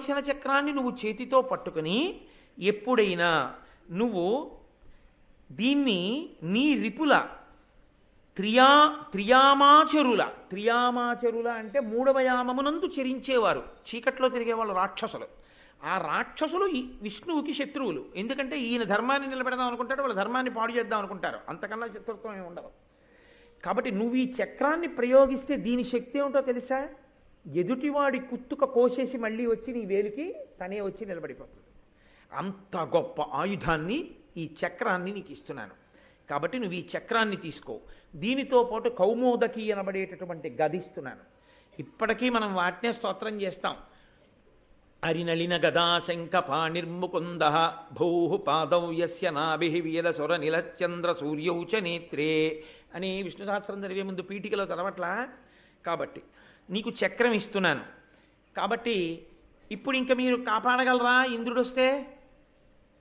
సుదర్శన చక్రాన్ని నువ్వు చేతితో పట్టుకుని ఎప్పుడైనా నువ్వు దీన్ని నీ రిపుల త్రియామాచరుల అంటే మూడవ యామమునందు చరించేవారు, చీకట్లో తిరిగేవాళ్ళు రాక్షసులు. ఆ రాక్షసులు ఈ విష్ణువుకి శత్రువులు. ఎందుకంటే ఈయన ధర్మాన్ని నిలబెడదాం అనుకుంటాడు, వాళ్ళ ధర్మాన్ని పాడు చేద్దాం అనుకుంటారు. అంతకన్నా శత్రుత్వం ఏమి ఉండదు. కాబట్టి నువ్వు ఈ చక్రాన్ని ప్రయోగిస్తే దీని శక్తి ఏమిటో తెలుసా? ఎదుటివాడి కుత్తుక కోసేసి మళ్ళీ వచ్చి నీ వేలికి తనే వచ్చి నిలబడిపోతుంది. అంత గొప్ప ఆయుధాన్ని, ఈ చక్రాన్ని నీకు ఇస్తున్నాను. కాబట్టి నువ్వు ఈ చక్రాన్ని తీసుకో. దీనితో పాటు కౌమోదకి అనబడేటటువంటి గదిస్తున్నాను. ఇప్పటికీ మనం వాటినే స్తోత్రం చేస్తాం. అరినళిన గదాశంక పాణిర్ముకుంద భూ పాదౌ యస్య నాభి వీరసుర నిలచంద్ర సూర్యౌ చ నేత్రే అని విష్ణు సహస్రం చదివే ముందు పీఠికలో చదవట్లా. కాబట్టి నీకు చక్రం ఇస్తున్నాను. కాబట్టి ఇప్పుడు ఇంకా మీరు కాపాడగలరా ఇంద్రుడు వస్తే?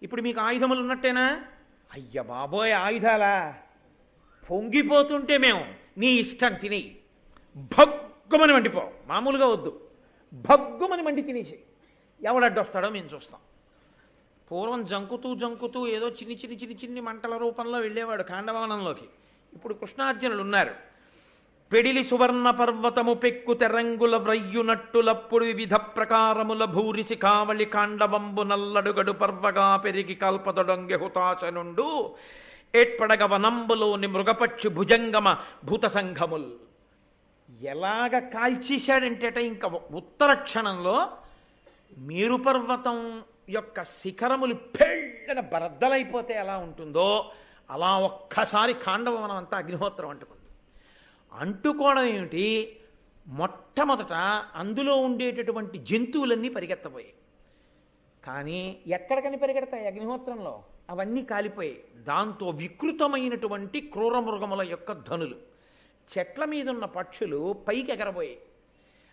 ఇప్పుడు మీకు ఆయుధములు ఉన్నట్టేనా? అయ్య బాబోయ్, ఆయుధాలా? పొంగిపోతుంటే మేము నీ ఇష్టం తిని భగ్గుమని మండిపో. మామూలుగా వద్దు, భగ్గుమని మండి తినేసి ఎవడడ్డొస్తాడో మేము చూస్తాం. పూర్వం జంకుతూ ఏదో చిన్ని మంటల రూపంలో వెళ్ళేవాడు ఖాండవనంలోకి. ఇప్పుడు కృష్ణార్జునులు ఉన్నారు. పెడిలి సువర్ణ పర్వతము పెక్కు తెరంగుల వ్రయ్యునట్టులప్పుడు వివిధ ప్రకారముల భూరిసి కావళి కాండవంబు నల్లడుగడు పర్వగా పెరిగి కల్పదొడంగె హుతాచనుండు ఏట్పడగ వనంబులోని మృగపక్షి భుజంగమ భూత సంఘముల్. ఎలాగ కాల్చేశాడంటేట ఇంకా ఉత్తర క్షణంలో మేరుపర్వతం యొక్క శిఖరములు పెళ్ళన బరద్దలైపోతే ఎలా ఉంటుందో అలా ఒక్కసారి ఖాండవనం అంతా అగ్నిహోత్రం అంటుకుంది. అంటుకోవడం ఏమిటి? మొట్టమొదట అందులో ఉండేటటువంటి జంతువులన్నీ పరిగెత్తబోయాయి. కానీ ఎక్కడికని పరిగెడతాయి? అగ్నిహోత్రంలో అవన్నీ కాలిపోయాయి. దాంతో వికృతమైనటువంటి క్రూరమృగముల యొక్క ధనులు, చెట్ల మీద ఉన్న పక్షులు పైకి ఎగరబోయాయి.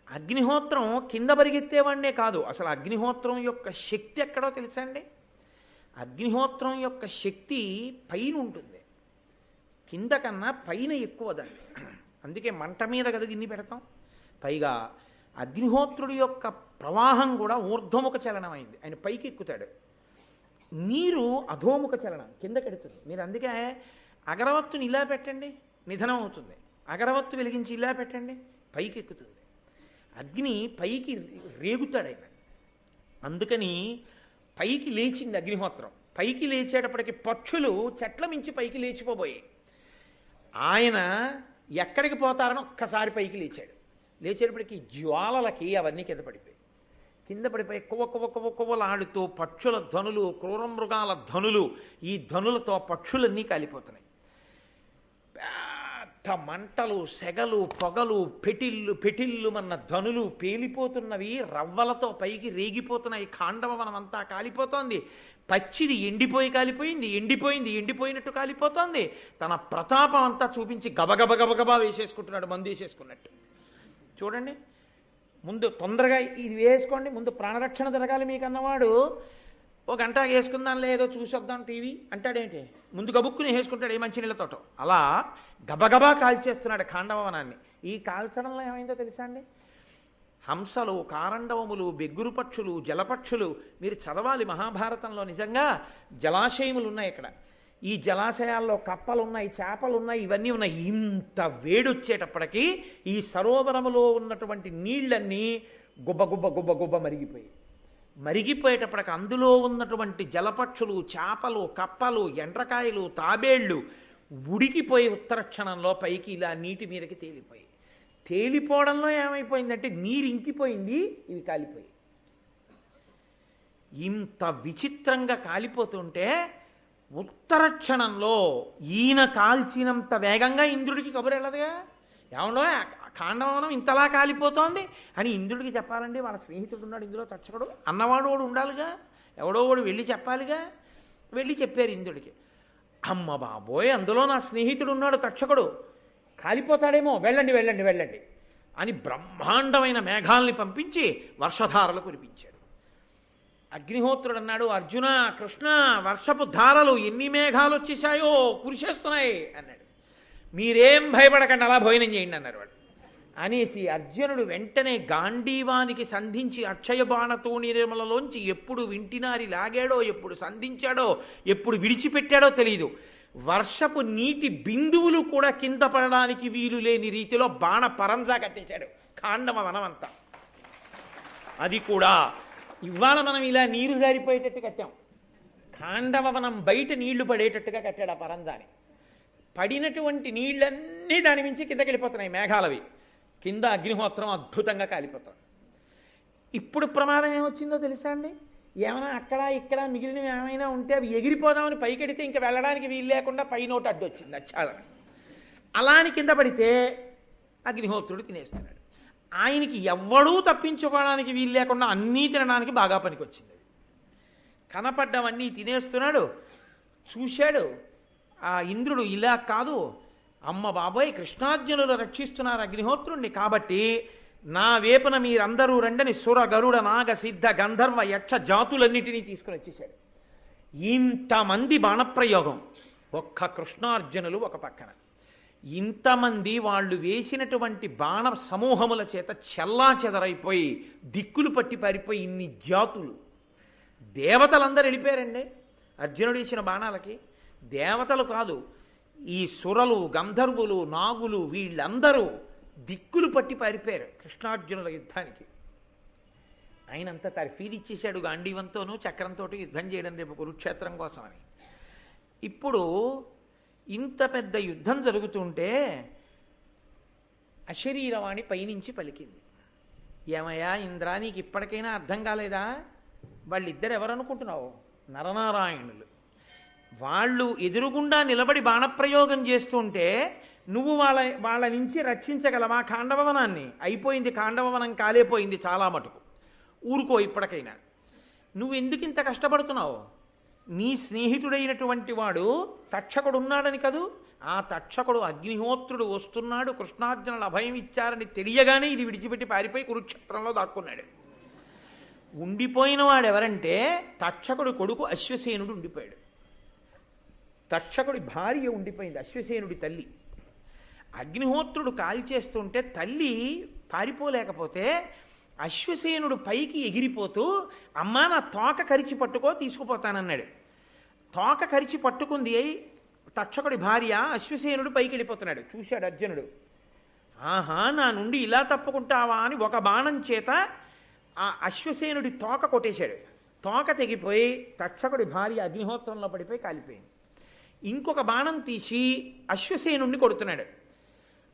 అగ్నిహోత్రం కింద పరిగెత్తేవాడినే కాదు, అసలు అగ్నిహోత్రం యొక్క శక్తి ఎక్కడో తెలుసా అండి? అగ్నిహోత్రం యొక్క శక్తి పైన ఉంటుంది, కింద కన్నా పైన ఎక్కువ దాన్ని. అందుకే మంట మీద కదా గిన్ని పెడతాం. పైగా అగ్నిహోత్రుడి యొక్క ప్రవాహం కూడా ఊర్ధ్వముఖ చలనమైంది. ఆయన పైకి ఎక్కుతాడు. నీరు అధోముఖ చలనం, కిందకెడుతుంది. మీరు అందుకే అగరవత్తుని ఇలా పెట్టండి, నిధనం అవుతుంది. అగరవత్తు వెలిగించి ఇలా పెట్టండి, పైకి ఎక్కుతుంది. అగ్ని పైకి రేగుతాడు ఆయన. అందుకని పైకి లేచింది అగ్నిహోత్రం. పైకి లేచేటప్పటికి పక్షులు చెట్ల మించి పైకి లేచిపోబోయాయి. ఆయన ఎక్కడికి పోతారని ఒక్కసారి పైకి లేచాడు. లేచేటప్పటికి జ్వాలలకి అవన్నీ కింద పడిపోయి కొవ్వలాడుతూ పక్షుల ధనులు, క్రూరమృగాల ధనులు, ఈ ధనులతో పక్షులన్నీ కాలిపోతున్నాయి. పెద్ద మంటలు, సెగలు, పొగలు, పెటిల్లు మన ధనులు పేలిపోతున్నవి, రవ్వలతో పైకి రేగిపోతున్నాయి. ఖాండవనం అంతా కాలిపోతోంది. పచ్చిది ఎండిపోయి కాలిపోయింది, ఎండిపోయినట్టు కాలిపోతోంది. తన ప్రతాపం అంతా చూపించి గబగబా వేసేసుకుంటున్నాడు, మందు వేసేసుకున్నట్టు. చూడండి, ముందు తొందరగా ఇది వేసుకోండి, ముందు ప్రాణరక్షణ జరగాలి మీకు అన్నవాడు ఓ గంట వేసుకుందాం, లేదో చూసొద్దాం టీవీ అంటాడేంటి, ముందు గబుక్కుని వేసుకుంటాడు ఏ మంచినీళ్ళతోటో. అలా గబగబా కాల్చేస్తున్నాడు ఖాండవనాన్ని. ఈ కాల్చడంలో ఏమైందో తెలుసా అండి? హంసలు, కారండవములు, బెగ్గురు పక్షులు, జలపక్షులు, మీరు చదవాలి మహాభారతంలో. నిజంగా జలాశయములు ఉన్నాయి ఇక్కడ. ఈ జలాశయాల్లో కప్పలున్నాయి, చేపలున్నాయి, ఇవన్నీ ఉన్నాయి. ఇంత వేడొచ్చేటప్పటికీ ఈ సరోవరములో ఉన్నటువంటి నీళ్ళన్నీ గుబ్బ మరిగిపోయేటప్పటికి అందులో ఉన్నటువంటి జలపక్షులు, చేపలు, కప్పలు, ఎండ్రకాయలు, తాబేళ్లు ఉడికిపోయి ఉత్తర క్షణంలో పైకి ఇలా నీటి మీదకి తేలిపోయి. తేలిపోవడంలో ఏమైపోయిందంటే నీరు ఇంకిపోయింది, ఇవి కాలిపోయి. ఇంత విచిత్రంగా కాలిపోతుంటే ఉత్తర క్షణంలో ఈయన కాల్చినంత వేగంగా ఇంద్రుడికి కబురు వెళ్ళదుగా. ఏమండో ఖాండవనం ఇంతలా కాలిపోతోంది అని ఇంద్రుడికి చెప్పాలండి. వాళ్ళ స్నేహితుడు ఉన్నాడు ఇందులో తక్షకుడు అన్నవాడు వాడు ఉండాలిగా, ఎవడో వాడు వెళ్ళి చెప్పాలిగా. వెళ్ళి చెప్పారు ఇంద్రుడికి. అమ్మ బాబోయ్, అందులో నా స్నేహితుడు ఉన్నాడు తక్షకుడు, కాలిపోతాడేమో, వెళ్ళండి అని బ్రహ్మాండమైన మేఘాల్ని పంపించి వర్షధారలు కురిపించాడు. అగ్నిహోత్రుడు అన్నాడు, అర్జున, కృష్ణ, వర్షపు ధారలు ఎన్ని మేఘాలు వచ్చేసాయో కురిసేస్తున్నాయి అన్నాడు. మీరేం భయపడకండి, అలా భోజనం చేయండి అన్నారు వాడు. అనేసి అర్జునుడు వెంటనే గాంధీవానికి సంధించి అక్షయ బాణతో నిర్మలలోంచి ఎప్పుడు వింటినారి లాగాడో, ఎప్పుడు సంధించాడో, ఎప్పుడు విడిచిపెట్టాడో తెలియదు. వర్షపు నీటి బిందువులు కూడా కింద పడడానికి వీలు లేని రీతిలో బాణ పరంజా కట్టేశాడు ఖాండవ వనమంతా. అది కూడా ఇవాళ మనం ఇలా నీరు జారిపోయేటట్టు కట్టాం. ఖాండవ వనం బయట నీళ్లు పడేటట్టుగా కట్టాడు ఆ పరంజాని. పడినటువంటి నీళ్ళన్నీ దాని మించి కిందకి వెళ్ళిపోతున్నాయి, మేఘాలవి. కింద అగ్నిహోత్రం అద్భుతంగా కాలిపోతాం. ఇప్పుడు ప్రమాదం ఏమొచ్చిందో తెలుసా అండి? ఏమైనా అక్కడ ఇక్కడ మిగిలినవి ఏమైనా ఉంటే అవి ఎగిరిపోదామని పైకెడితే ఇంకా వెళ్ళడానికి వీలు లేకుండా పైనోటి అడ్డు వచ్చింది అచ్చాలని. అలా అని కింద పడితే అగ్నిహోత్రుడు తినేస్తున్నాడు. ఆయనకి ఎవ్వడూ తప్పించుకోవడానికి వీలు లేకుండా అన్నీ తినడానికి బాగా పనికొచ్చింది. కనపడ్డవన్నీ తినేస్తున్నాడు. చూశాడు ఆ ఇంద్రుడు, ఇలా కాదు అమ్మ బాబోయ్, కృష్ణార్జునులు రక్షిస్తున్నారు అగ్నిహోత్రుణ్ణి, కాబట్టి నా వేపున మీరందరూ రండని సుర గరుడ నాగ సిద్ధ గంధర్వ యక్ష జాతులన్నిటినీ తీసుకుని వచ్చేశాడు. ఇంతమంది బాణప్రయోగం, ఒక్క కృష్ణార్జునులు ఒక పక్కన. ఇంతమంది వాళ్ళు వేసినటువంటి బాణ సమూహముల చేత చెల్లా చెదరైపోయి దిక్కులు పట్టి పారిపోయి ఇన్ని జాతులు. దేవతలందరూ వెళ్ళిపోయారండి అర్జునుడు వేసిన బాణాలకి. దేవతలు కాదు, ఈ సురలు, గంధర్వులు, నాగులు వీళ్ళందరూ దిక్కులు పట్టి పారిపోయారు కృష్ణార్జునుల యుద్ధానికి. ఆయనంతా తర్ఫీదు ఇచ్చేశాడు గాంధీవంతోనూ చక్రంతో యుద్ధం చేయడం రేపు కురుక్షేత్రం కోసమని. ఇప్పుడు ఇంత పెద్ద యుద్ధం జరుగుతుంటే అశరీరవాణి పైనుంచి పలికింది, ఏమయ్యా ఇంద్ర, నీకు ఇప్పటికైనా అర్థం కాలేదా? వాళ్ళిద్దరు ఎవరనుకుంటున్నావు? నరనారాయణులు. వాళ్ళు ఎదురుగుండా నిలబడి బాణప్రయోగం చేస్తుంటే నువ్వు వాళ్ళ నుంచి రక్షించగలవా ఖాండవవనాన్ని? అయిపోయింది, ఖాండవవనం కాలేపోయింది చాలా మటుకు. ఊరుకో ఇప్పటికైనా. నువ్వు ఎందుకు ఇంత కష్టపడుతున్నావు? నీ స్నేహితుడైనటువంటి వాడు తక్షకుడు ఉన్నాడని కదూ, ఆ తక్షకుడు అగ్నిహోత్రుడు వస్తున్నాడు, కృష్ణార్జునులు అభయం ఇచ్చారని తెలియగానే ఇది విడిచిపెట్టి పారిపోయి కురుక్షేత్రంలో దాక్కున్నాడు. ఉండిపోయిన వాడెవరంటే తక్షకుడు కొడుకు అశ్వసేనుడు ఉండిపోయాడు. తక్షకుడి భార్య ఉండిపోయింది, అశ్వసేనుడి తల్లి. అగ్నిహోత్రుడు కాల్చేస్తుంటే తల్లి పారిపోలేకపోతే అశ్వసేనుడు పైకి ఎగిరిపోతూ, అమ్మా నా తోక కరిచి పట్టుకో తీసుకుపోతానన్నాడు. తోక కరిచి పట్టుకుంది తక్షకుడి భార్య. అశ్వసేనుడు పైకి వెళ్ళిపోతున్నాడు. చూశాడు అర్జునుడు, ఆహా నా నుండి ఇలా తప్పుకుంటావా అని ఒక బాణం చేత ఆ అశ్వసేనుడి తోక కొట్టేశాడు. తోక తెగిపోయి తక్షకుడి భార్య అగ్నిహోత్రంలో పడిపోయి కాలిపోయింది. ఇంకొక బాణం తీసి అశ్వసేనుణ్ణి కొడుతున్నాడు.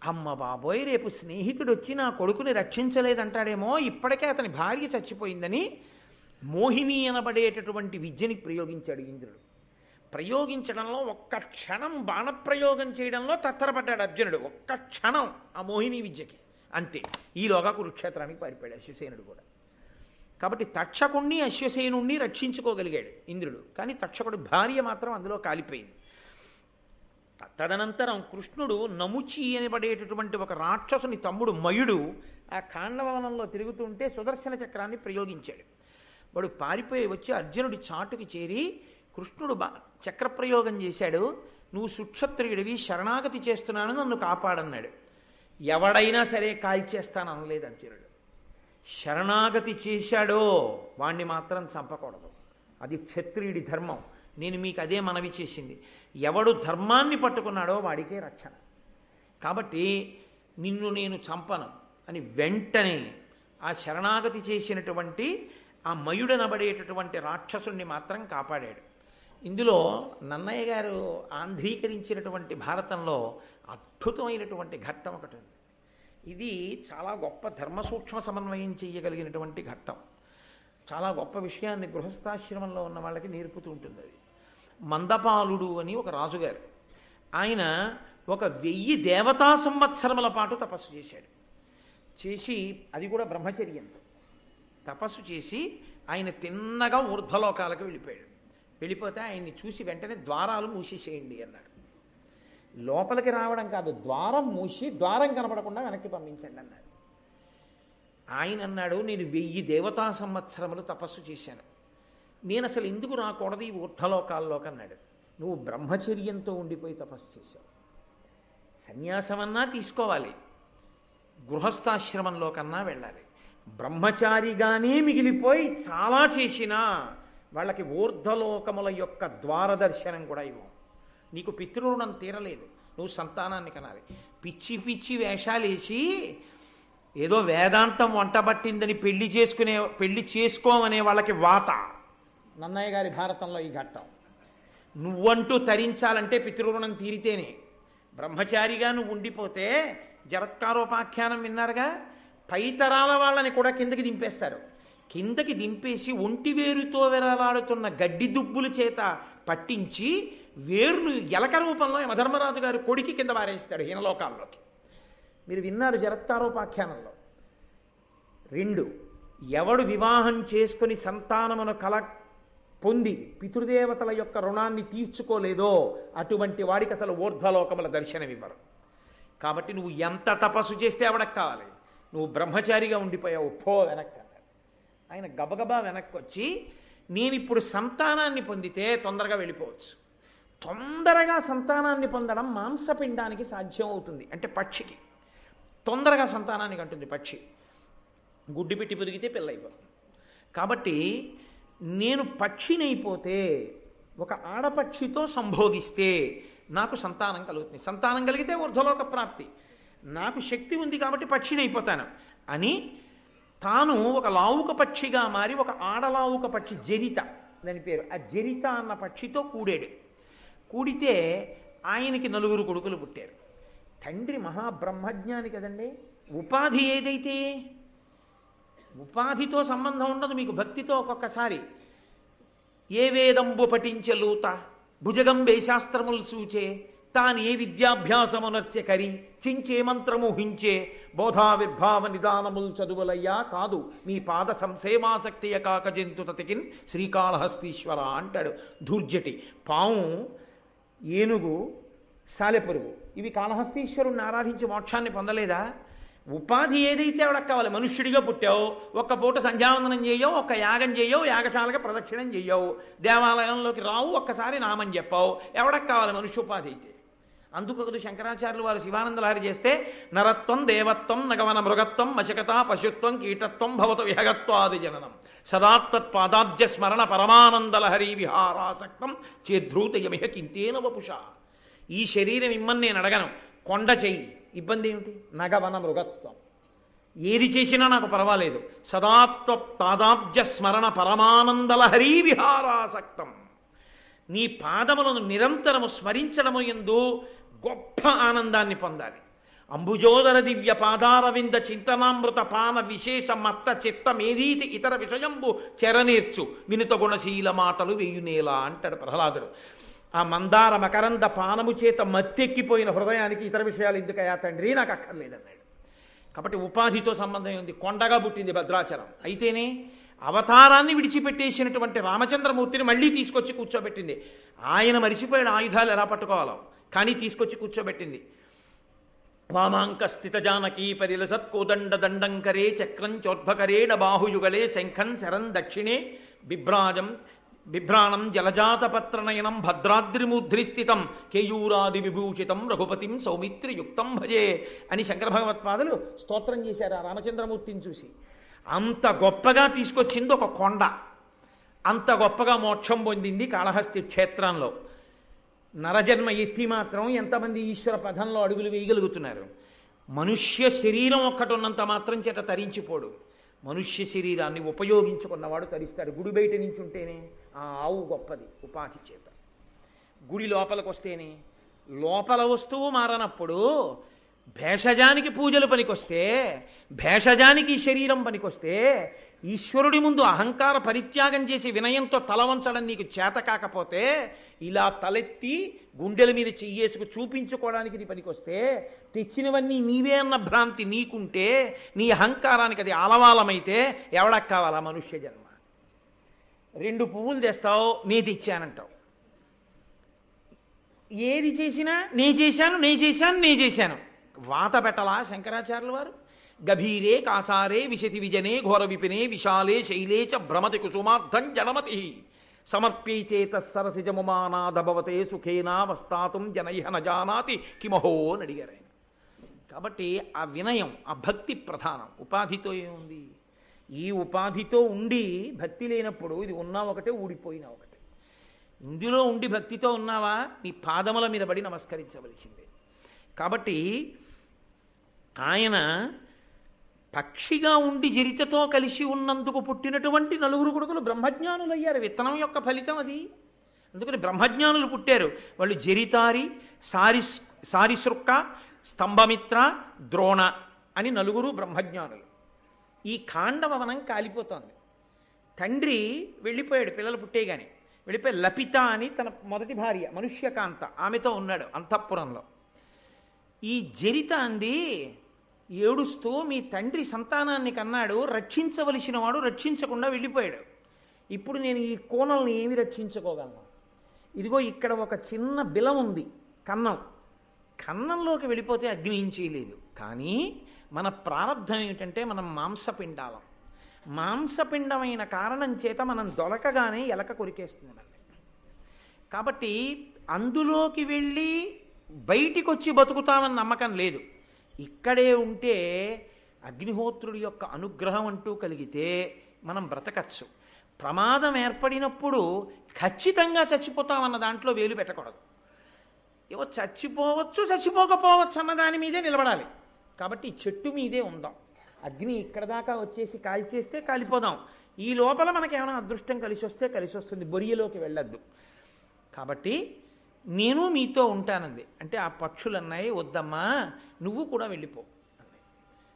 అమ్మ బాబోయ్, రేపు స్నేహితుడు వచ్చి నా కొడుకుని రక్షించలేదంటాడేమో, ఇప్పటికే అతని భార్య చచ్చిపోయిందని మోహిని అనబడేటటువంటి విద్యని ప్రయోగించాడు ఇంద్రుడు. ప్రయోగించడంలో ఒక్క క్షణం బాణప్రయోగం చేయడంలో తత్తరపడ్డాడు అర్జునుడు. ఒక్క క్షణం ఆ మోహిని విద్యకి, అంతే. ఈలోగా కురుక్షేత్రానికి పారిపోయాడు అశ్వసేనుడు కూడా. కాబట్టి తక్షకుణ్ణి అశ్వసేనుణ్ణి రక్షించుకోగలిగాడు ఇంద్రుడు, కానీ తక్షకుడి భార్య మాత్రం అందులో కాలిపోయింది. తదనంతరం కృష్ణుడు నముచి అనబడేటటువంటి ఒక రాక్షసుని తమ్ముడు మయుడు ఆ ఖాండవవనంలో తిరుగుతుంటే సుదర్శన చక్రాన్ని ప్రయోగించాడు. వాడు పారిపోయి వచ్చి అర్జునుడి చాటుకి చేరి కృష్ణుడు చక్రప్రయోగం చేశాడు. నువ్వు సుక్షత్రియుడివి, శరణాగతి చేస్తున్నాను, నన్ను కాపాడన్నాడు. ఎవడైనా సరే కాల్చేస్తాను అనలేదు అర్జునుడు. శరణాగతి చేశాడో వాణ్ణి మాత్రం చంపకూడదు, అది క్షత్రియుడి ధర్మం. నేను మీకు అదే మనవి చేసింది. ఎవడు ధర్మాన్ని పట్టుకున్నాడో వాడికే రక్షణ. కాబట్టి నిన్ను నేను చంపను అని వెంటనే ఆ శరణాగతి చేసినటువంటి ఆ మయుడనబడేటటువంటి రాక్షసుణ్ణి మాత్రం కాపాడాడు. ఇందులో నన్నయ్య గారు ఆంధ్రీకరించినటువంటి భారతంలో అద్భుతమైనటువంటి ఘట్టం ఒకటి ఉంది. ఇది చాలా గొప్ప ధర్మ సూక్ష్మ సమన్వయం చేయగలిగినటువంటి ఘట్టం. చాలా గొప్ప విషయాన్ని గృహస్థాశ్రమంలో ఉన్న వాళ్ళకి నేర్పుతూ ఉంటుంది. అది మందపాలుడు అని ఒక రాజుగారు, ఆయన ఒక 1000 దేవతా సంవత్సరముల పాటు తపస్సు చేశాడు. చేసి అది కూడా బ్రహ్మచర్యంతో తపస్సు చేసి ఆయన తిన్నగా ఊర్ధ్వలోకాలకు వెళ్ళిపోయాడు. వెళ్ళిపోతే ఆయన్ని చూసి వెంటనే ద్వారాలు మూసేసేయండి అన్నాడు. లోపలికి రావడం కాదు, ద్వారం మూసి ద్వారం కనపడకుండా వెనక్కి పంపించండి అన్నాడు. ఆయన అన్నాడు, నేను 1000 దేవతా సంవత్సరములు తపస్సు చేశాను, నేను అసలు ఎందుకు రాకూడదు ఈ ఊర్ధ్వలోకాల్లోకి అన్నాడు. నువ్వు బ్రహ్మచర్యంతో ఉండిపోయి తపస్సు చేశావు, సన్యాసమన్నా తీసుకోవాలి, గృహస్థాశ్రమంలో కన్నా వెళ్ళాలి. బ్రహ్మచారిగానే మిగిలిపోయి చాలా చేసినా వాళ్ళకి ఊర్ధ్వలోకముల యొక్క ద్వారదర్శనం కూడా ఇవ్వం. నీకు పితృరుణం తీరలేదు, నువ్వు సంతానాన్ని కనాలి. పిచ్చి పిచ్చి వేషాలు వేసి ఏదో వేదాంతం వంటబట్టిందని పెళ్లి చేసుకోమనే వాళ్ళకి వాత. నన్నయ్య గారి భారతంలో ఈ ఘట్టం. నువ్వంటూ తరించాలంటే పితృరుణం తీరితేనే. బ్రహ్మచారిగా నువ్వు ఉండిపోతే జరత్కారోపాఖ్యానం విన్నారుగా, పైతరాల వాళ్ళని కూడా కిందకి దింపేస్తారు. కిందకి దింపేసి ఒంటి వేరుతో వెరలాడుతున్న గడ్డి దుబ్బుల చేత పట్టించి వేర్లు ఎలక రూపంలో యమధర్మరాజు గారు కొడికి కింద పారేస్తాడు హీనలోకాల్లోకి. మీరు విన్నారు జరత్కారోపాఖ్యానంలో. 2, ఎవడు వివాహం చేసుకుని సంతానమును పొంది పితృదేవతల యొక్క రుణాన్ని తీర్చుకోలేదో అటువంటి వాడికి అసలు ఊర్ధ్వలోకముల దర్శనమివ్వరు. కాబట్టి నువ్వు ఎంత తపస్సు చేస్తే ఎవడకు కావాలి? నువ్వు బ్రహ్మచారిగా ఉండిపోయావు, పో వెనక్కి అన్నాడు. ఆయన గబగబా వెనక్కి వచ్చి, నేను ఇప్పుడు సంతానాన్ని పొందితే తొందరగా వెళ్ళిపోవచ్చు. తొందరగా సంతానాన్ని పొందడం మాంసపిండానికి సాధ్యం అవుతుంది. అంటే పక్షికి తొందరగా సంతానాన్ని కంటుంది. పక్షి గుడ్డి పెట్టి పెరిగితే పిల్ల అయిపోతుంది. కాబట్టి నేను పక్షినైపోతే, ఒక ఆడపక్షితో సంభోగిస్తే నాకు సంతానం కలుగుతుంది. సంతానం కలిగితే ఊర్ధ్వలోక ప్రాప్తి. నాకు శక్తి ఉంది కాబట్టి పక్షినైపోతాను అని తాను ఒక లావుక పక్షిగా మారి, ఒక ఆడలావుక పక్షి జరిత దాని పేరు, ఆ జరిత అన్న పక్షితో కూడాడు. కూడితే ఆయనకి 4 కొడుకులు పుట్టారు. తండ్రి మహాబ్రహ్మజ్ఞాని కదండి. ఉపాధి ఏదైతే, ఉపాధితో సంబంధం ఉండదు మీకు, భక్తితో. ఒక్కొక్కసారి ఏ వేదంబు పఠించలూత భుజగంబే శాస్త్రములు సూచే తాను ఏ విద్యాభ్యాసమునర్చె కరి చించే మంత్రము హించే బోధావిర్భావ నిదానములు చదువులయ్యా కాదు మీ పాద సంసేమాసక్తియ కాక జంతు తతికిన్ శ్రీకాళహస్తీశ్వర అంటాడు ధూర్జటి. పాము, ఏనుగు, సాలెపురుగు ఇవి కాళహస్తీశ్వరుణ్ణి ఆరాధించి మోక్షాన్ని పొందలేదా? ఉపాధి ఏదైతే ఎవడకు కావాలి? మనుష్యుడిగా పుట్టావు, ఒక్క పూట సంధ్యావందనం చేయవు, ఒక్క యాగం చేయవు, యాగశాలగా ప్రదక్షిణం చేయవు, దేవాలయంలోకి రావు, ఒక్కసారి నామం చెప్పావు, ఎవడకు కావాలి మనుష్య ఉపాధి అయితే? అందుకొకదు శంకరాచార్యులు వారు శివానందలహరి చేస్తే, నరత్వం దేవత్వం నగవన మృగత్వం మశకత పశుత్వం కీటత్వం భవత విహగత్వాది జననం సదాత్పాదాబ్జ స్మరణ పరమానందలహరి విహారాసక్తం చేద్రూతయమిహ కింతేన వపుష. ఈ శరీరం ఇమ్మని నేను అడగను, కొండ చెయ్యి, ఇబ్బంది ఏమిటి? నగవన మృగత్వం, ఏది చేసినా నాకు పర్వాలేదు. సదాత్పాదాబ్జ స్మరణ పరమానందలహరి విహారాసక్తం, నీ పాదములను నిరంతరము స్మరించడము యందు గొప్ప ఆనందాన్ని పొందాలి. అంబుజోదర దివ్య పాదారవింద చింతనామృత పాన విశేష మత్త చిత్తమేదీతి ఇతర విషయంబు చెరనేర్చు వినుత గుణశీల మాటలు వేయునేలా అంటాడు ప్రహ్లాదుడు. ఆ మందార మకరంద పానము చేత మత్తెక్కిపోయిన హృదయానికి ఇతర విషయాలు ఎందుకయ్యా తండ్రి, నాకు అక్కర్లేదన్నాడు. కాబట్టి ఉపాధితో సంబంధం ఉంది. కొండగా పుట్టింది భద్రాచలం, అయితేనే అవతారాన్ని విడిచిపెట్టేసినటువంటి రామచంద్రమూర్తిని మళ్ళీ తీసుకొచ్చి కూర్చోబెట్టింది. ఆయన మరిచిపోయాడు ఆయుధాలు ఎలా పట్టుకోవాలో, కానీ తీసుకొచ్చి కూర్చోబెట్టింది. వామాంక స్థిత జానకీ పరిలసత్ కోదండ దండంకరే చక్రం చోద్భకరేణ బాహుయుగలే శంఖం శరం దక్షిణే బిభ్రాణం జలజాతపత్రనయనం భద్రాద్రిమూర్ధ్రిస్థితం కేయూరాది విభూషితం రఘుపతిం సౌమిత్రియుక్తం భజే అని శంకర భగవత్పాదులు స్తోత్రం చేశారు ఆ రామచంద్రమూర్తిని చూసి. అంత గొప్పగా తీసుకొచ్చింది ఒక కొండ, అంత గొప్పగా మోక్షం పొందింది కాళహస్తి క్షేత్రంలో. నరజన్మ ఎత్తి మాత్రం ఎంతమంది ఈశ్వర పదంలో అడుగులు వేయగలుగుతున్నారు? మనుష్య శరీరం ఒక్కటి ఉన్నంత మాత్రం చేత తరించిపోడు. మనుష్య శరీరాన్ని ఉపయోగించుకున్నవాడు తరిస్తాడు. గుడి బయట నుంచి ఉంటేనే ఆ ఆవు గొప్పది ఉపాధి చేత, గుడి లోపలికి వస్తేనే. లోపల వస్తువు మారనప్పుడు భేషజానికి పూజలు పనికొస్తే, భేషజానికి శరీరం పనికొస్తే, ఈశ్వరుడి ముందు అహంకార పరిత్యాగం చేసి వినయంతో తల వంచడం నీకు చేత కాకపోతే, ఇలా తలెత్తి గుండెల మీద చెయ్యేసుకు చూపించుకోవడానికి ఇది పనికొస్తే, తెచ్చినవన్నీ నీవే అన్న భ్రాంతి నీకుంటే, నీ అహంకారానికి అది ఆలవాలమైతే ఎవడకు కావాలా మనుష్య జన్మ? 2 పువ్వులు తెస్తావు, నే తెచ్చానంటావు. ఏది చేసినా నే చేశాను వాత పెట్టలా శంకరాచార్యుల వారు? గభీరే కాసారే విశతి విజనే ఘోర విపినే విశాలే శైలే చ భ్రమతి కుసుమార్థం జనమతి సమర్ప్యైచేత సరసిజముమానాదభవతే సుఖేనా వస్తాతుం జనైహ నజానాతి కిమహో అని అడిగారు ఆయన. కాబట్టి ఆ వినయం, ఆ భక్తి ప్రధానం. ఉపాధితో ఏముంది? ఈ ఉపాధితో ఉండి భక్తి లేనప్పుడు ఇది ఉన్నా ఒకటే, ఊడిపోయినా ఒకటే. ఇందులో ఉండి భక్తితో ఉన్నావా, నీ పాదముల మీద పడి నమస్కరించవలసిందే. కాబట్టి ఆయన పక్షిగా ఉండి జరితతో కలిసి ఉన్నందుకు పుట్టినటువంటి నలుగురు కొడుకులు బ్రహ్మజ్ఞానులు అయ్యారు. విత్తనం యొక్క ఫలితం అది. అందుకని బ్రహ్మజ్ఞానులు పుట్టారు. వాళ్ళు జరితారి, సారిసృక్క, స్తంభమిత్ర, ద్రోణ అని నలుగురు బ్రహ్మజ్ఞానులు. ఈ ఖాండవనం కాలిపోతోంది. తండ్రి వెళ్ళిపోయాడు పిల్లలు పుట్టేగాని. వెళ్ళిపోయి లపిత అని తన మొదటి భార్య మనుష్యకాంత, ఆమెతో ఉన్నాడు అంతఃపురంలో. ఈ జరిత అంది ఏడుస్తూ, మీ తండ్రి సంతానాన్ని కన్నాడు, రక్షించవలసిన వాడు రక్షించకుండా వెళ్ళిపోయాడు. ఇప్పుడు నేను ఈ కోణల్ని ఏమి రక్షించుకోగలను? ఇదిగో ఇక్కడ ఒక చిన్న బిలం ఉంది, కన్నం. కన్నంలోకి వెళ్ళిపోతే అగ్ని ఏం చేయలేదు. కానీ మన ప్రారంధం ఏమిటంటే మనం మాంసపిండాలం. మాంసపిండమైన కారణం చేత మనం దొరకగానే ఎలక కొరికేస్తుంది మనల్ని. కాబట్టి అందులోకి వెళ్ళి బయటికి వచ్చి బతుకుతామని నమ్మకం లేదు. ఇక్కడే ఉంటే అగ్నిహోత్రుడి యొక్క అనుగ్రహం అంటూ కలిగితే మనం బ్రతకచ్చు. ప్రమాదం ఏర్పడినప్పుడు ఖచ్చితంగా చచ్చిపోతామన్న దాంట్లో వేలు పెట్టకూడదు. ఏవో చచ్చిపోవచ్చు, చచ్చిపోకపోవచ్చు అన్న దాని మీదే నిలబడాలి. కాబట్టి చెట్టు మీదే ఉందాం. అగ్ని ఇక్కడ దాకా వచ్చేసి కాల్చేస్తే కాలిపోదాం. ఈ లోపల మనకేమైనా అదృష్టం కలిసి వస్తే కలిసి వస్తుంది, బొరియలోకి వెళ్ళొద్దు. కాబట్టి నేను మీతో ఉంటానంది. అంటే ఆ పక్షులు అన్నాయి, వద్దమ్మా నువ్వు కూడా వెళ్ళిపో అన్నాయి.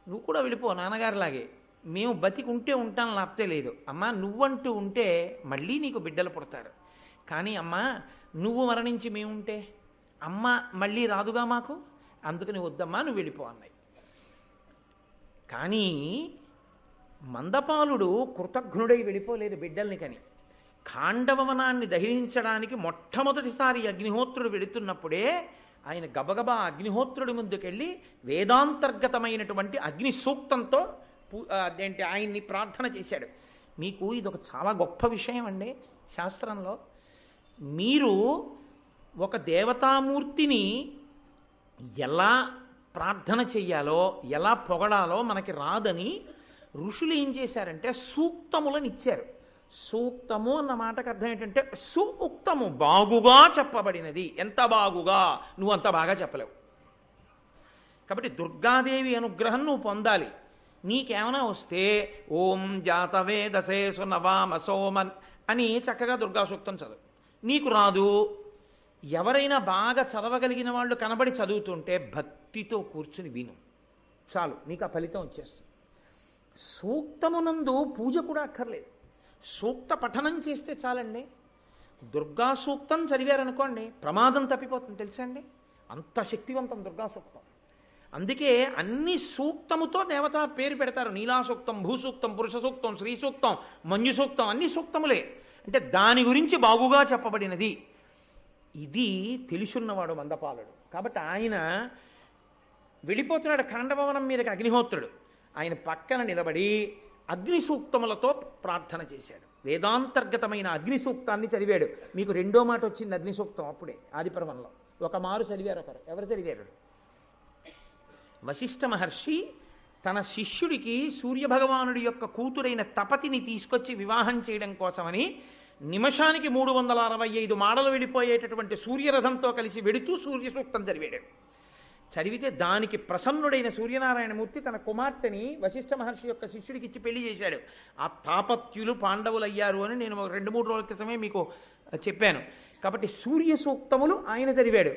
నువ్వు కూడా వెళ్ళిపో నాన్నగారిలాగే, మేము బతికి ఉంటే ఉంటాను, లేకపోతే లేదు. అమ్మా నువ్వంటూ ఉంటే మళ్ళీ నీకు బిడ్డలు పుడతారు. కానీ అమ్మా నువ్వు మరణించి మేముంటే అమ్మ మళ్ళీ రాదుగా మాకు, అందుకని వద్దమ్మా నువ్వు వెళ్ళిపో అన్నాయి. కానీ మందపాలుడు కృతఘ్నుడై వెళ్ళిపోలేదు బిడ్డల్ని కని. ఖాండవనాన్ని దహించడానికి మొట్టమొదటిసారి అగ్నిహోత్రుడు వెళుతున్నప్పుడే ఆయన గబగబా అగ్నిహోత్రుడి ముందుకెళ్ళి వేదాంతర్గతమైనటువంటి అగ్ని సూక్తంతో అదేంటి ఆయన్ని ప్రార్థన చేశాడు. మీకు ఇదొక చాలా గొప్ప విషయం అండి శాస్త్రంలో. మీరు ఒక దేవతామూర్తిని ఎలా ప్రార్థన చెయ్యాలో, ఎలా పొగడాలో మనకి రాదని ఋషులు ఏం చేశారంటే సూక్తములను ఇచ్చారు. సూక్తము అన్న మాటకు అర్థం ఏంటంటే సుఉక్తము, బాగుగా చెప్పబడినది. ఎంత బాగుగా, నువ్వు అంత బాగా చెప్పలేవు. కాబట్టి దుర్గాదేవి అనుగ్రహం నువ్వు పొందాలి. నీకేమైనా వస్తే ఓం జాతవేదసే సునవామ సోమన్ అని చక్కగా దుర్గా సూక్తం చదువు. నీకు రాదు, ఎవరైనా బాగా చదవగలిగిన వాళ్ళు కనబడి చదువుతుంటే భక్తితో కూర్చుని విను, చాలు నీకు ఆ ఫలితం వచ్చేస్తుంది. సూక్తమునందు పూజ కూడా అక్కర్లేదు, సూక్త పఠనం చేస్తే చాలండి. దుర్గా సూక్తం చదివారనుకోండి ప్రమాదం తప్పిపోతుంది తెలుసా అండి, అంత శక్తివంతం దుర్గా సూక్తం. అందుకే అన్ని సూక్తముతో దేవత పేరు పెడతారు. నీలా సూక్తం, భూసూక్తం, పురుష సూక్తం, శ్రీ సూక్తం, మంజు సూక్తం, అన్ని సూక్తములే. అంటే దాని గురించి బాగుగా చెప్పబడినది. ఇది తెలుసున్నవాడు మందపాలుడు. కాబట్టి ఆయన వెళ్ళిపోతున్నాడు ఖాండభవనం మీదకి అగ్నిహోత్రుడు. ఆయన పక్కన నిలబడి అగ్ని సూక్తములతో ప్రార్థన చేశాడు. వేదాంతర్గతమైన అగ్ని సూక్తాన్ని చదివాడు. మీకు రెండో మాట వచ్చింది అగ్ని సూక్తం అప్పుడే ఆదిపర్వంలో. ఒక మారు చదివారు ఒకరు. ఎవరు చదివారు? వశిష్ఠ మహర్షి తన శిష్యుడికి సూర్యభగవానుడి యొక్క కూతురైన తపతిని తీసుకొచ్చి వివాహం చేయడం కోసమని నిమిషానికి 365 మాడలు వెళ్ళిపోయేటటువంటి సూర్యరథంతో కలిసి వెడుతూ సూర్య సూక్తం చదివాడు. చదివితే దానికి ప్రసన్నుడైన సూర్యనారాయణమూర్తి తన కుమార్తెని వశిష్ఠ మహర్షి యొక్క శిష్యుడికి ఇచ్చి పెళ్లి చేశాడు. ఆ తాపత్యులు పాండవులయ్యారు అని నేను 2-3 రోజుల క్రితమే మీకు చెప్పాను. కాబట్టి సూర్య సూక్తములు ఆయన చదివాడు,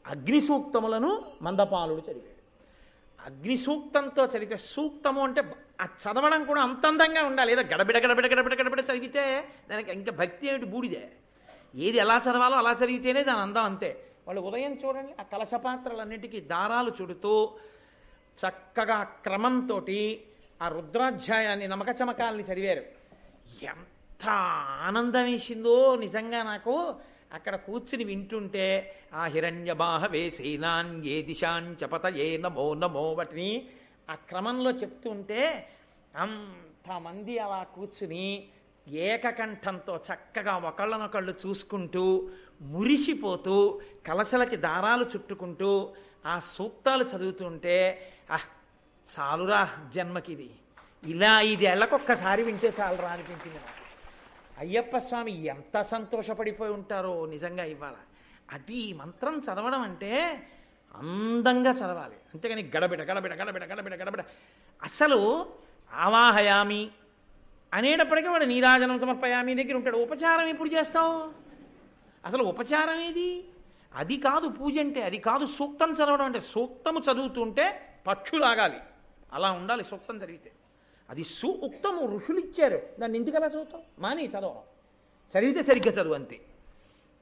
అగ్ని సూక్తములను మందపాలుడు చదివాడు. అగ్ని సూక్తంతో చదివితే, సూక్తము అంటే ఆ చదవడం కూడా అంత అందంగా ఉండాలి. ఏదో గడబిడ గడబిడ గడబిడ గడబిడ చదివితే దానికి ఇంకా భక్తి ఏమిటి, బూడిదే. ఏది ఎలా చదవాలో అలా చదివితేనే దాని అందం అంతే. వాళ్ళు ఉదయం చూడండి ఆ కలశపాత్రలన్నిటికీ దారాలు చుడుతూ చక్కగా క్రమంతో ఆ రుద్రాధ్యాయాన్ని నమక చమకాలని చదివారు. ఎంత ఆనందం వేసిందో నిజంగా నాకు అక్కడ కూర్చుని వింటుంటే. ఆ హిరణ్యబాహ వేసేనాన్ ఏ దిశాంచపత ఏ నమో నమో వాటిని ఆ క్రమంలో చెప్తుంటే అంతమంది అలా కూర్చుని ఏకకంఠంతో చక్కగా ఒకళ్ళనొకళ్ళు చూసుకుంటూ మురిసిపోతూ కలశలకి దారాలు చుట్టుకుంటూ ఆ సూక్తాలు చదువుతుంటే చాలురా జన్మకిది, ఇలా 5 ఏళ్లకొక్కసారి వింటే చాలురా అనిపించింది నాకు. అయ్యప్ప స్వామి ఎంత సంతోషపడిపోయి ఉంటారో నిజంగా ఇవాళ. అది మంత్రం చదవడం అంటే అందంగా చదవాలి, అంతేగాని గడబిడ గడబిడ గడబిడ గడబిడ గడబిడ. అసలు ఆవాహయామి అనేటప్పటికీ వాడు నీరాజనం సమర్పయామి దగ్గర ఉంటాడు. ఉపచారం ఎప్పుడు చేస్తావు? అసలు ఉపచారం ఏది? అది కాదు పూజ అంటే, అది కాదు సూక్తం చదవడం అంటే. సూక్తము చదువుతుంటే పక్షులాగాలి, అలా ఉండాలి సూక్తం చదివితే. అది సూక్తము ఋషులు ఇచ్చారు, దాన్ని ఎందుకు అలా చదువుతాం? మాని చదవడం, చదివితే సరిగ్గా చదువు అంతే.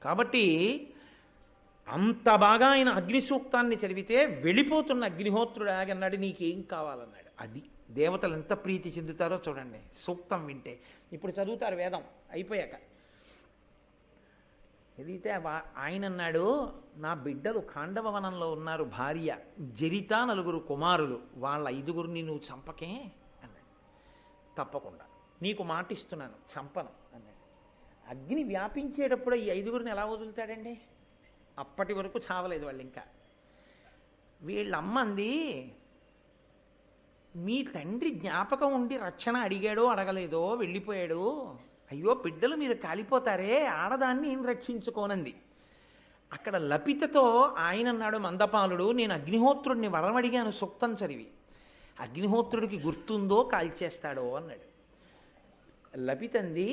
కాబట్టి అంత బాగా ఆయన అగ్ని సూక్తాన్ని చదివితే వెళ్ళిపోతున్న అగ్నిహోత్రుడు ఆగన్నాడు, నీకేం కావాలన్నాడు. అది దేవతలు ఎంత ప్రీతి చెందుతారో చూడండి సూక్తం వింటే. ఇప్పుడు చదువుతారు వేదం అయిపోయాక. చదివితే ఆయన అన్నాడు, నా బిడ్డలు ఖాండవవనంలో ఉన్నారు, భార్య జరిత 4 కుమారులు, వాళ్ళ 5గురిని నువ్వు చంపకే అన్నాడు. తప్పకుండా నీకు మాటిస్తున్నాను, చంపను అన్నాడు. అగ్ని వ్యాపించేటప్పుడు ఈ 5గురిని ఎలా వదులుతాడండి? అప్పటి వరకు చావలేదు వాళ్ళు. ఇంకా వీళ్ళమ్మంది, మీ తండ్రి జ్ఞాపకం ఉండి రక్షణ అడిగాడో అడగలేదో వెళ్ళిపోయాడు, అయ్యో బిడ్డలు మీరు కాలిపోతారే, ఆడదాన్ని ఏం రక్షించుకోనంది. అక్కడ లపితతో ఆయన అన్నాడు మందపాలుడు, నేను అగ్నిహోత్రుడిని వరం అడిగాను సూక్తం చదివి, అగ్నిహోత్రుడికి గుర్తుందో కాల్చేస్తాడో అన్నాడు. లపితంది,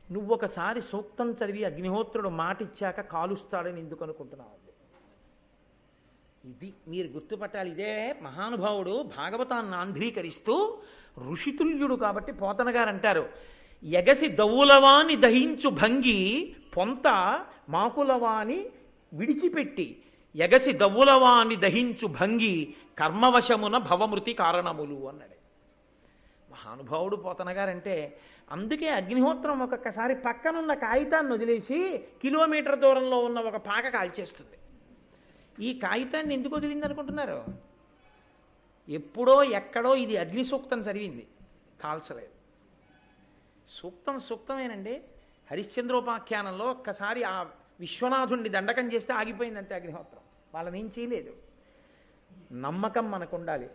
నువ్వొకసారి సూక్తం చదివి అగ్నిహోత్రుడు మాట ఇచ్చాక కాలుస్తాడని ఎందుకు అనుకుంటున్నావు? ఇది మీరు గుర్తుపట్టాలి. ఇదే మహానుభావుడు భాగవతాన్ని ఆంధ్రీకరిస్తూ ఋషితుల్యుడు కాబట్టి పోతన గారు అంటారు, ఎగసి దవ్వులవాని దహించు భంగి పొంత మాకులవాని విడిచిపెట్టి, ఎగసి దవ్వులవాని దహించు భంగి కర్మవశమున భవమృతి కారణములు అన్నాడు మహానుభావుడు పోతన గారంటే. అందుకే అగ్నిహోత్రం ఒక్కొక్కసారి పక్కనున్న కాగితాన్ని వదిలేసి కిలోమీటర్ దూరంలో ఉన్న ఒక పాక కాల్చేస్తుంది. ఈ కాగితాన్ని ఎందుకు వదిలింది అనుకుంటున్నారు? ఎప్పుడో ఎక్కడో ఇది అగ్ని సూక్తం చదివింది, కాల్చలేదు. సూక్తమేనండి. హరిశ్చంద్రోపాఖ్యానంలో ఒక్కసారి ఆ విశ్వనాథుణ్ణి దండకం చేస్తే ఆగిపోయింది అంతే అగ్నిహోత్రం, వాళ్ళని ఏం చేయలేదు. నమ్మకం మనకు ఉండాలి.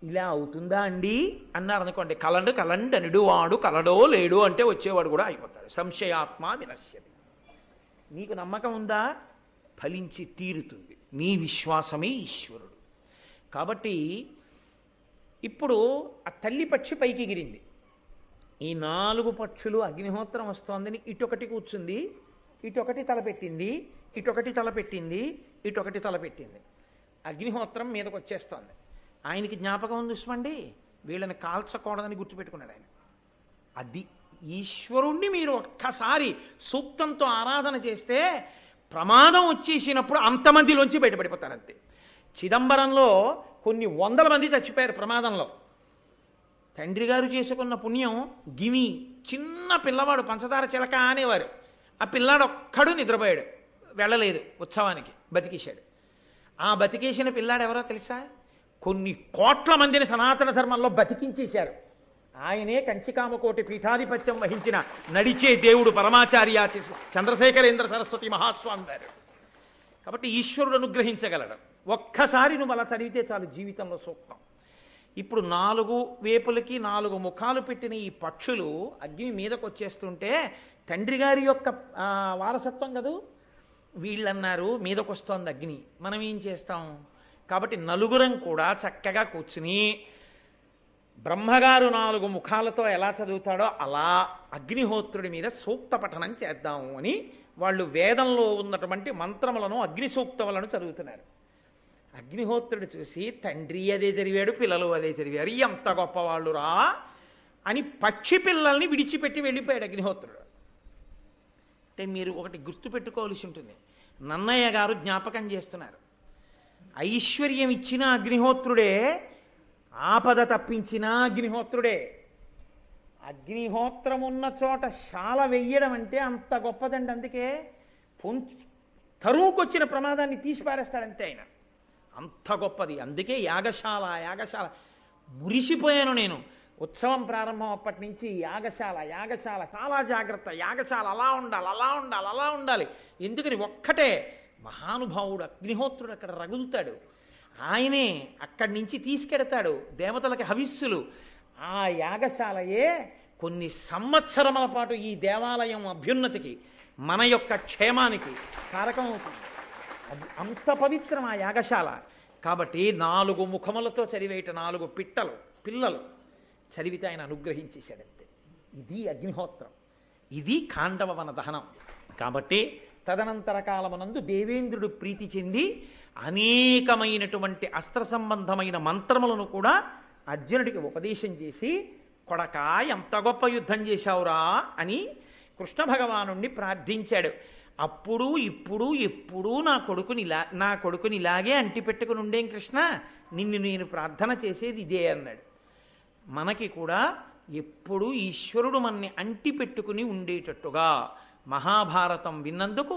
ఇలా అవుతుందా అండి అన్నారు అనుకోండి, కలండనుడు వాడు కలడో లేడు అంటే వచ్చేవాడు కూడా అయిపోతాడు. సంశయాత్మ వినశ్యతి. నీకు నమ్మకం ఉందా? ఫలించి తీరుతుంది. నీ విశ్వాసమే ఈశ్వరుడు. కాబట్టి ఇప్పుడు ఆ తల్లి పక్షి పైకి ఎగిరింది. ఈ 4 పక్షులు అగ్నిహోత్రం వస్తోందని ఇటొకటి కూర్చుంది, ఇటొకటి తలపెట్టింది, ఇటొకటి తలపెట్టింది, ఇటొకటి తలపెట్టింది. అగ్నిహోత్రం మీదకి వచ్చేస్తోంది. ఆయనకి జ్ఞాపకం ఉంది చూసుకోండి, వీళ్ళని కాల్చకూడదని గుర్తుపెట్టుకున్నాడు ఆయన. అది ఈశ్వరుణ్ణి మీరు ఒక్కసారి సూక్తంతో ఆరాధన చేస్తే ప్రమాదం వచ్చేసినప్పుడు అంతమందిలోంచి బయటపడిపోతారు అంతే. చిదంబరంలో కొన్ని 100 మంది చచ్చిపోయారు ప్రమాదంలో. తండ్రి గారు చేసుకున్న పుణ్యం. గిమి చిన్న పిల్లవాడు పంచదార చిలక అనేవారు, ఆ పిల్లాడు ఒక్కడు నిద్రపోయాడు, వెళ్ళలేదు ఉత్సవానికి, బతికేశాడు. ఆ బతికేసిన పిల్లాడు ఎవరో తెలుసా? కొన్ని కోట్ల మందిని సనాతన ధర్మంలో బతికించేశారు. ఆయనే కంచికామకోటి పీఠాధిపత్యం వహించిన నడిచే దేవుడు పరమాచార్య చంద్రశేఖరేంద్ర సరస్వతి మహాస్వామి వారు. కాబట్టి ఈశ్వరుడు అనుగ్రహించగలడు. ఒక్కసారి నువ్వు అలా చదివితే చాలు జీవితంలో సూక్తం. ఇప్పుడు 4 వేపులకి 4 ముఖాలు పెట్టిన ఈ పక్షులు అగ్ని మీదకు వచ్చేస్తుంటే తండ్రి గారి యొక్క వారసత్వం కదూ. వీళ్ళన్నారు మీదకు వస్తోంది అగ్ని, మనం ఏం చేస్తాం? కాబట్టి నలుగురం కూడా చక్కగా కూర్చుని బ్రహ్మగారు 4 ముఖాలతో ఎలా చదువుతాడో అలా అగ్నిహోత్రుడి మీద సూక్త పఠనం చేద్దాము అని వాళ్ళు వేదంలో ఉన్నటువంటి మంత్రములను అగ్ని సూక్తములను చదువుతున్నారు. అగ్నిహోత్రుడు చూసి తండ్రి అదే చదివాడు, పిల్లలు అదే చదివారు, ఎంత గొప్పవాళ్ళు రా అని పక్షి పిల్లల్ని విడిచిపెట్టి వెళ్ళిపోయాడు అగ్నిహోత్రుడు. అంటే మీరు ఒకటి గుర్తుపెట్టుకోవాల్సి ఉంటుంది. నన్నయ్య గారు జ్ఞాపకం చేస్తున్నారు, ఐశ్వర్యం ఇచ్చిన అగ్నిహోత్రుడే, ఆపద తప్పించిన అగ్నిహోత్రుడే. అగ్నిహోత్రం ఉన్న చోట శాల వెయ్యడం అంటే అంత గొప్పదండి. అందుకే తరువుకొచ్చిన ప్రమాదాన్ని తీసి పారేస్తాడంతే ఆయన, అంత గొప్పది. అందుకే యాగశాల మురిసిపోయాను నేను. ఉత్సవం ప్రారంభం అప్పటి నుంచి యాగశాల చాలా జాగ్రత్త, యాగశాల అలా ఉండాలి. ఎందుకని ఒక్కటే మహానుభావుడు అగ్నిహోత్రుడు అక్కడ రగులుతాడు. ఆయనే అక్కడి నుంచి తీసుకెడతాడు దేవతలకి హవిస్సులు. ఆ యాగశాలయే కొన్ని సంవత్సరముల పాటు ఈ దేవాలయం అభ్యున్నతికి మన యొక్క క్షేమానికి కారకం అవుతుంది. అది అంత పవిత్రం ఆ యాగశాల. కాబట్టి 4 ముఖములతో చదివేట 4 పిల్లలు చదివితే ఆయన అనుగ్రహించేశాడంతే. ఇది అగ్నిహోత్రం, ఇది ఖాండవవన దహనం. కాబట్టి తదనంతర కాలమునందు దేవేంద్రుడు ప్రీతి చెంది అనేకమైనటువంటి అస్త్ర సంబంధమైన మంత్రములను కూడా అర్జునుడికి ఉపదేశం చేసి, కొడకా ఎంత గొప్ప యుద్ధం చేశావురా అని కృష్ణ భగవానుణ్ణి ప్రార్థించాడు. అప్పుడు ఇప్పుడు ఎప్పుడూ నా కొడుకుని ఇలాగే అంటిపెట్టుకుని ఉండేం కృష్ణ, నిన్ను నేను ప్రార్థన చేసేది ఇదే అన్నాడు. మనకి కూడా ఎప్పుడూ ఈశ్వరుడు మన్ని అంటిపెట్టుకుని ఉండేటట్టుగా మహాభారతం విన్నందుకు,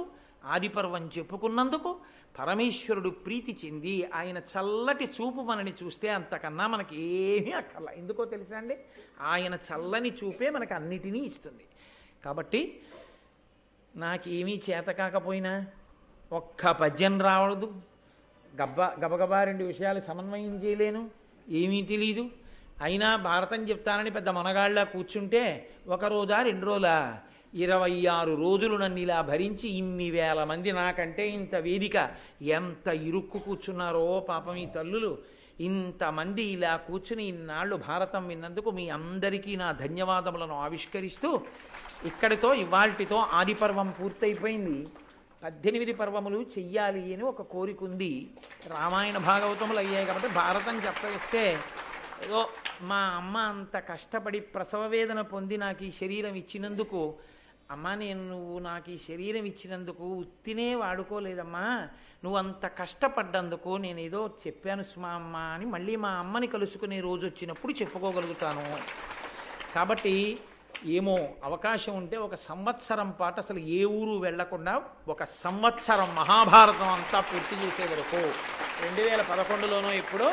ఆదిపర్వం చెప్పుకున్నందుకు, పరమేశ్వరుడు ప్రీతి చెంది ఆయన చల్లటి చూపు మనని చూస్తే అంతకన్నా మనకి ఏమీ అక్కర్లా. ఎందుకో తెలుసా అండి, ఆయన చల్లని చూపే మనకు అన్నిటినీ ఇస్తుంది. కాబట్టి నాకేమీ చేత కాకపోయినా, ఒక్క పద్యం రావడదు, గబగబా 2 విషయాలు సమన్వయం చేయలేను, ఏమీ తెలీదు, అయినా భారతం చెప్తానని పెద్ద మనగాళ్ళ కూర్చుంటే 1 రోజా 2 రోజులా 26 రోజులు నన్ను ఇలా భరించి ఇన్ని వేల మంది నాకంటే ఇంత వేదిక ఎంత ఇరుక్కు కూర్చున్నారో పాపం ఈ తల్లులు. ఇంతమంది ఇలా కూర్చుని ఇన్నాళ్ళు భారతం విన్నందుకు మీ అందరికీ నా ధన్యవాదములను ఆవిష్కరిస్తూ, ఇక్కడితో ఇవాల్టితో ఆదిపర్వం పూర్తయిపోయింది. 18 పర్వములు చెయ్యాలి అని ఒక కోరిక ఉంది. రామాయణ భాగవతములు అయ్యాయి కాబట్టి భారతం చెప్పేస్తే ఏదో మా అమ్మ అంత కష్టపడి ప్రసవ వేదన పొంది నాకు ఈ శరీరం ఇచ్చినందుకు, అమ్మ నువ్వు నాకు ఈ శరీరం ఇచ్చినందుకు ఉత్తినే వాడుకోలేదమ్మా, నువ్వు అంత కష్టపడ్డందుకు నేను ఏదో చెప్పాను సుమా అమ్మ అని మళ్ళీ మా అమ్మని కలుసుకునే రోజు వచ్చినప్పుడు చెప్పుకోగలుగుతాను. కాబట్టి ఏమో అవకాశం ఉంటే 1 సంవత్సరం పాటు అసలు ఏ ఊరు వెళ్లకుండా 1 సంవత్సరం మహాభారతం అంతా పూర్తి చేసే వరకు 2011లోనో ఎప్పుడో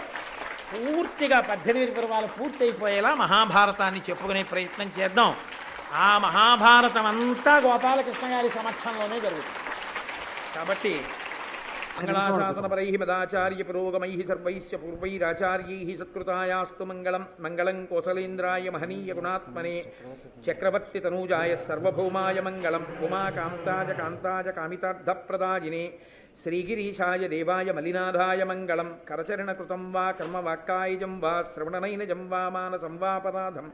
పూర్తిగా 18 పర్వాలు పూర్తయిపోయేలా మహాభారతాన్ని చెప్పుకునే ప్రయత్నం చేద్దాం. ఆ మహాభారతం అంతా గోపాలకృష్ణ గారి సమక్షంలోనే జరుగుతుంది. కాబట్టి మంగళాశాసనపరై మదాచార్య పురోగమై సర్వైశ్చ పూర్వైరాచార్యై సత్కృతాయాస్తు మంగళం. మంగళం కోసలేంద్రాయ మహనీయ గుణాత్మనే చక్రవర్తి తనూజాయ సర్వభౌమాయ మంగళం. ఉమాకాంతాయ కాంతాయ కామితార్థప్రదాయినే శ్రీగిరీశాయ దేవాయ మలినాథాయ మంగళం. కరచరణకృతం వా కర్మవాక్కాయజం వా శ్రవణనైనజం వా మానసం వాపరాధం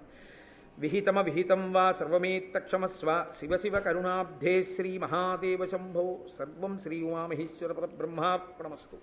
విహితం వా సర్వమేత్తక్షమస్వ. శివ శివ కరుణాబ్ధే శ్రీ మహాదేవ శంభో. సర్వం శ్రీ ఉమామహేశ్వర పరబ్రహ్మార్పణమస్తు.